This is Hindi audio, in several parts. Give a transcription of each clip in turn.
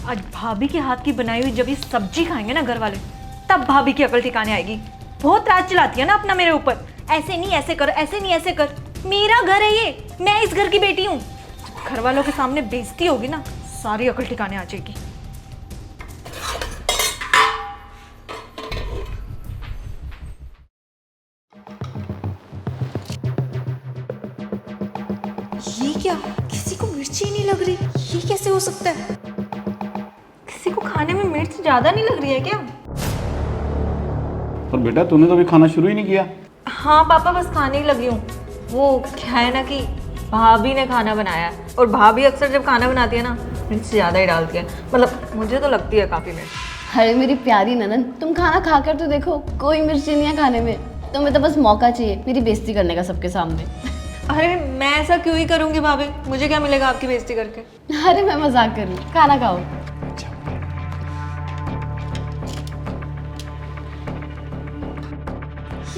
आज भाभी के हाथ की बनाई हुई जब ये सब्जी खाएंगे ना घर वाले, तब भाभी की अकल ठिकाने आएगी। बहुत राज चलाती है ना अपना मेरे ऊपर, ऐसे नहीं ऐसे कर, ऐसे नहीं ऐसे कर। मेरा घर है ये, मैं इस घर की बेटी हूँ। घर वालों के सामने बेइज्जती होगी ना, सारी अकल ठिकाने आ जाएगी। ये क्या, किसी को मिर्ची ही नहीं लग रही, ये कैसे हो सकता है? किसी को खाने में मिर्च ज्यादा नहीं लग रही है क्या? पर बेटा तूने तो अभी खाना शुरू ही नहीं किया। हाँ पापा, बस खाने ही लगी हूँ। वो क्या है ना कि भाभी ने खाना बनाया है, और भाभी अक्सर जब खाना बनाती है ना, मिर्च ज़्यादा ही डालती है। मतलब मुझे तो लगती है काफ़ी मिर्च। अरे मेरी प्यारी ननद, तुम खाना खाकर तो देखो, कोई मिर्ची नहीं है खाने में। तुम्हें तो बस मौका चाहिए मेरी बेइज्जती करने का सबके सामने। अरे मैं ऐसा क्यों ही करूँगी भाभी, मुझे क्या मिलेगा आपकी बेइज्जती करके? अरे मैं मजाक कर रही हूँ, खाना खाओ।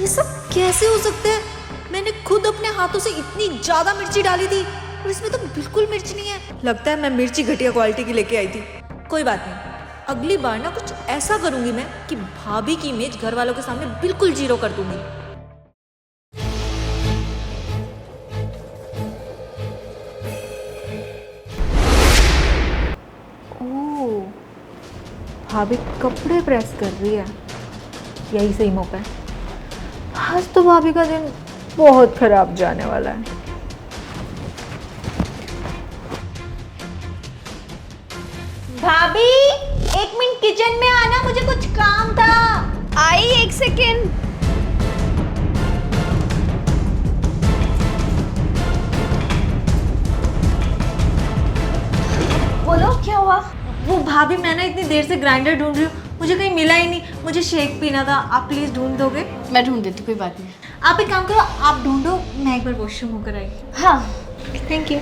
ये सब कैसे हो सकता है? मैंने खुद अपने हाथों से इतनी ज्यादा मिर्ची डाली थी और इसमें तो बिल्कुल मिर्च नहीं है। लगता है मैं मिर्ची घटिया क्वालिटी की लेके आई थी। कोई बात नहीं, अगली बार ना कुछ ऐसा करूंगी मैं कि भाभी की इमेज घर वालों के सामने बिल्कुल जीरो कर दूंगी। ओह, भाभी कपड़े प्रेस कर रही है, यही सही मौका है। आज तो भाभी का दिन बहुत खराब जाने वाला है। भाभी, 1 मिनट किचन में आना, मुझे कुछ काम था। आई 1 सेकेंड। बोलो क्या हुआ? वो भाभी, मैं ना इतनी देर से ग्राइंडर ढूंढ रही हूँ, मुझे कहीं मिला ही नहीं। मुझे शेक पीना था, आप प्लीज ढूंढ दोगे? मैं ढूंढ देती, कोई बात नहीं। आप एक काम करो, आप ढूंढो, मैं एक बार वॉशरूम होकर आई। हाँ। Thank you.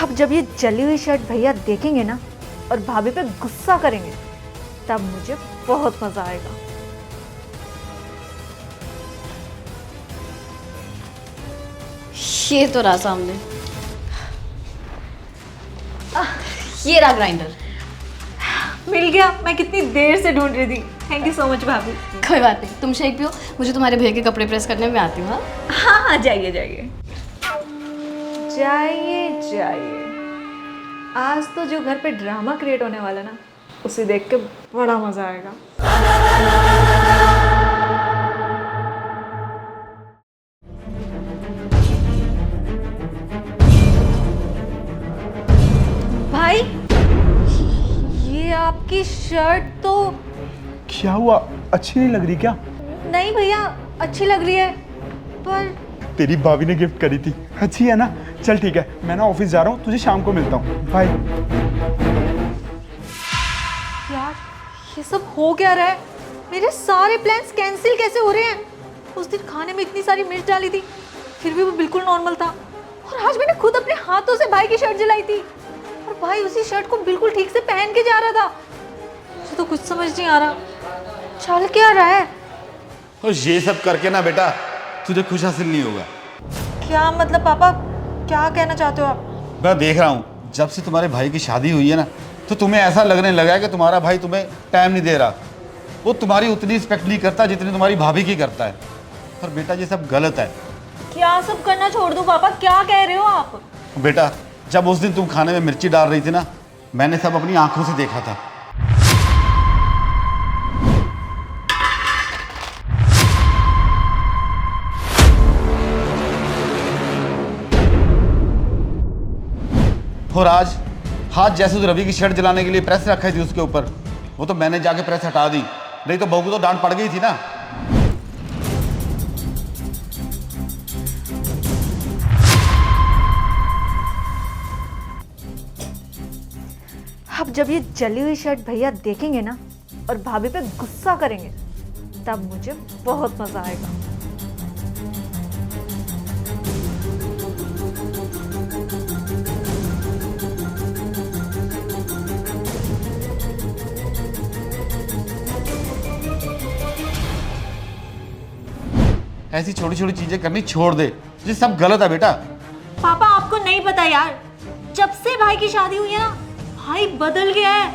अब जब ये जली हुई शर्ट भैया देखेंगे ना और भाभी पे गुस्सा करेंगे, तब मुझे बहुत मजा आएगा। ये तो रहा सामने। ये रहा ग्राइंडर। मिल गया, मैं कितनी देर से ढूंढ रही थी। थैंक यू सो मच भाभी। कोई बात नहीं, तुम शेक पियो, मुझे तुम्हारे भैया के कपड़े प्रेस करने में आती हूँ। हाँ हाँ हाँ, जाइए जाइए जाइए जाइए। आज तो जो घर पे ड्रामा क्रिएट होने वाला ना, उसे देख के बड़ा मजा आएगा। भाई, ये आपकी शर्ट तो... क्या हुआ, अच्छी नहीं लग रही क्या? नहीं भैया, अच्छी लग रही है, पर तेरी भाभी ने गिफ्ट करी थी, अच्छी है ना? चल ठीक है, मैं ना ऑफिस जा रहा हूँ, तुझे शाम को मिलता हूँ, बाय। यार, ये सब हो क्या रहा है? मेरे सारे प्लान्स कैंसिल कैसे हो रहे हैं? उस दिन खाने में इतनी सारी मिर्च डाली थी, फिर भी वो बिल्कुल नॉर्मल था। और आज मैंने खुद अपने हाथों से भाई की शर्ट जलाई थी, और भाई उसी शर्ट को बिल्कुल ठीक से पहन के जा रहा था। मुझे तो कुछ समझ नहीं आ रहा, चल क्या रहा है? और ये सब करके ना बेटा, तुझे कुछ हासिल नहीं होगा। क्या मतलब पापा, क्या कहना चाहते हो आप? मैं देख रहा हूँ, जब से तुम्हारे भाई की शादी हुई है ना, तो तुम्हें ऐसा लगने लगा है कि तुम्हारा भाई तुम्हें टाइम नहीं दे रहा। वो तुम्हारी उतनी रिस्पेक्ट नहीं करता जितनी तुम्हारी भाभी की करता है। पर बेटा ये सब गलत है। क्या सब करना छोड़ दूं पापा, क्या कह रहे हो आप? बेटा, जब उस दिन तुम खाने में मिर्ची डाल रही थी ना, मैंने सब अपनी आंखों से देखा था। और आज हाथ जैसे उस रवि की शर्ट जलाने के लिए प्रेस रखी थी उसके ऊपर, वो तो मैंने जाके प्रेस हटा दी, नहीं तो बहू को तो डांट पड़ गई थी ना। अब जब ये जली हुई शर्ट भैया देखेंगे ना और भाभी पे गुस्सा करेंगे, तब मुझे बहुत मजा आएगा। ऐसी छोटी छोटी चीजें करनी छोड़ दे। ये सब गलत है बेटा। पापा आपको नहीं पता यार, जब से भाई की शादी हुई है ना, भाई बदल गया है।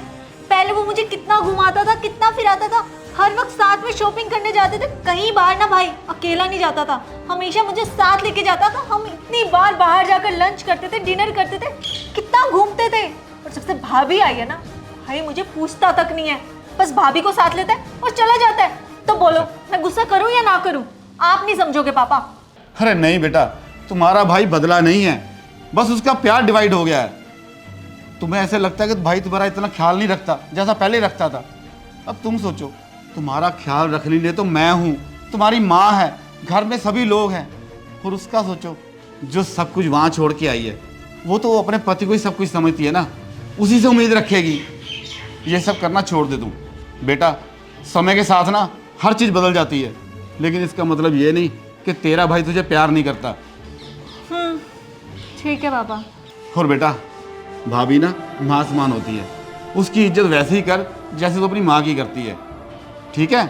पहले वो मुझे कितना घुमाता था, कितना फिराता था, हर वक्त साथ में शॉपिंग करने जाते थे। कहीं बार ना भाई अकेला नहीं जाता था, हमेशा मुझे साथ लेके जाता था। हम इतनी बार बाहर जाकर लंच करते थे, डिनर करते थे, कितना घूमते थे। और जब से भाभी आई है ना, भाई मुझे पूछता तक नहीं है, बस भाभी को साथ लेता है और चला जाता है। तो बोलो मैं गुस्सा करूं या ना करूं? आप नहीं समझोगे पापा। अरे नहीं बेटा, तुम्हारा भाई बदला नहीं है, बस उसका प्यार डिवाइड हो गया है। तुम्हें ऐसे लगता है कि भाई तुम्हारा इतना ख्याल नहीं रखता जैसा पहले रखता था। अब तुम सोचो, तुम्हारा ख्याल रखने लिए तो मैं हूँ, तुम्हारी माँ है, घर में सभी लोग हैं। और उसका सोचो, जो सब कुछ वहाँ छोड़ के आई है, वो तो अपने पति को ही सब कुछ समझती है ना, उसी से उम्मीद रखेगी। ये सब करना छोड़ दे तुम बेटा। समय के साथ ना हर चीज़ बदल जाती है, लेकिन इसका मतलब ये नहीं कि तेरा भाई तुझे प्यार नहीं करता। ठीक है पापा। और बेटा, भाभी ना माँ समान होती है, उसकी इज्जत वैसे ही कर जैसे तो अपनी माँ की करती है। ठीक है,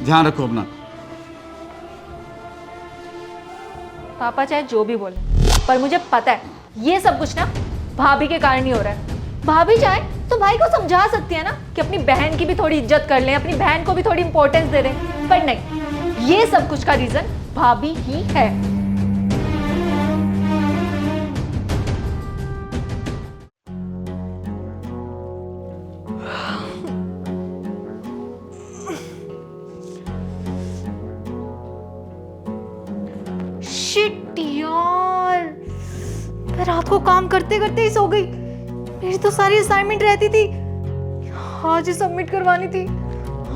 ध्यान रखो अपना। पापा चाहे जो भी बोले, पर मुझे पता है ये सब कुछ ना भाभी के कारण ही हो रहा है। भाभी चाहे तो भाई को समझा सकती है ना कि अपनी बहन की भी थोड़ी इज्जत कर लें, अपनी बहन को भी थोड़ी इंपॉर्टेंस दे दें, पर नहीं, ये सब कुछ का रीजन भाभी ही है। शिट यार, मैं रात को काम करते करते ही सो गई। मेरी तो सारी असाइनमेंट रहती थी, आज ही सबमिट करवानी थी।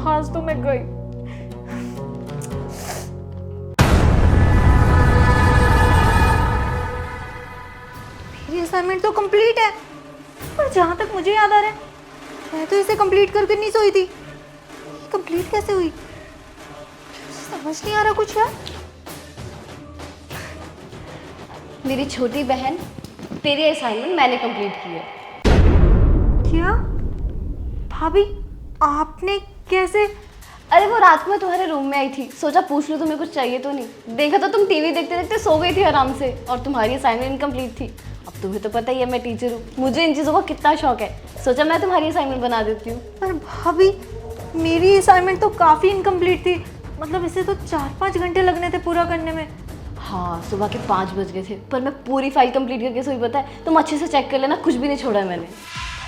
आज तो मैं गई। मेरी असाइनमेंट तो कंप्लीट है, पर जहां तक मुझे याद आ रहा है, मैं तो इसे कंप्लीट करके नहीं सोई थी। कंप्लीट कैसे हुई समझ नहीं आ रहा कुछ यार। मेरी छोटी बहन, तेरी असाइनमेंट मैंने कंप्लीट की है। क्या भाभी, आपने कैसे? अरे वो रात को मैं तुम्हारे रूम में आई थी, सोचा पूछ लूँ तुम्हें कुछ चाहिए तो नहीं। देखा तो तुम टीवी देखते देखते सो गई थी आराम से, और तुम्हारी असाइनमेंट इनकम्प्लीट थी। अब तुम्हें तो पता ही है मैं टीचर हूँ, मुझे इन चीज़ों का कितना शौक है। सोचा मैं तुम्हारी असाइनमेंट बना देती हूँ। पर भाभी, मेरी असाइनमेंट तो काफ़ी इनकम्प्लीट थी, मतलब इसे तो 4-5 घंटे लगने थे पूरा करने में। हाँ, सुबह के 5 बज गए थे, पर मैं पूरी फाइल कंप्लीट करके सोई। पता है, तुम अच्छे से चेक कर लेना, कुछ भी नहीं छोड़ा है मैंने।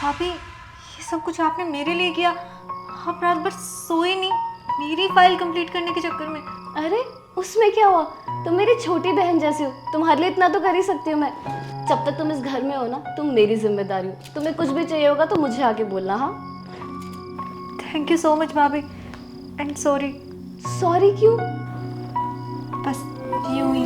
भाभी, ये सब कुछ आपने मेरे लिए किया? आप रात भर सोई नहीं मेरी फाइल कंप्लीट करने के चक्कर में। अरे उसमें क्या हुआ, तुम मेरी छोटी बहन जैसी हो, तुम्हारे लिए इतना तो कर ही सकती हूँ मैं। जब तक तुम इस घर में हो ना, तुम मेरी जिम्मेदारी हो। तुम्हें कुछ भी चाहिए होगा तो मुझे आके बोलना। हाँ, थैंक यू सो मच भाभी, एंड सॉरी। सॉरी क्यों? बस यूं ही।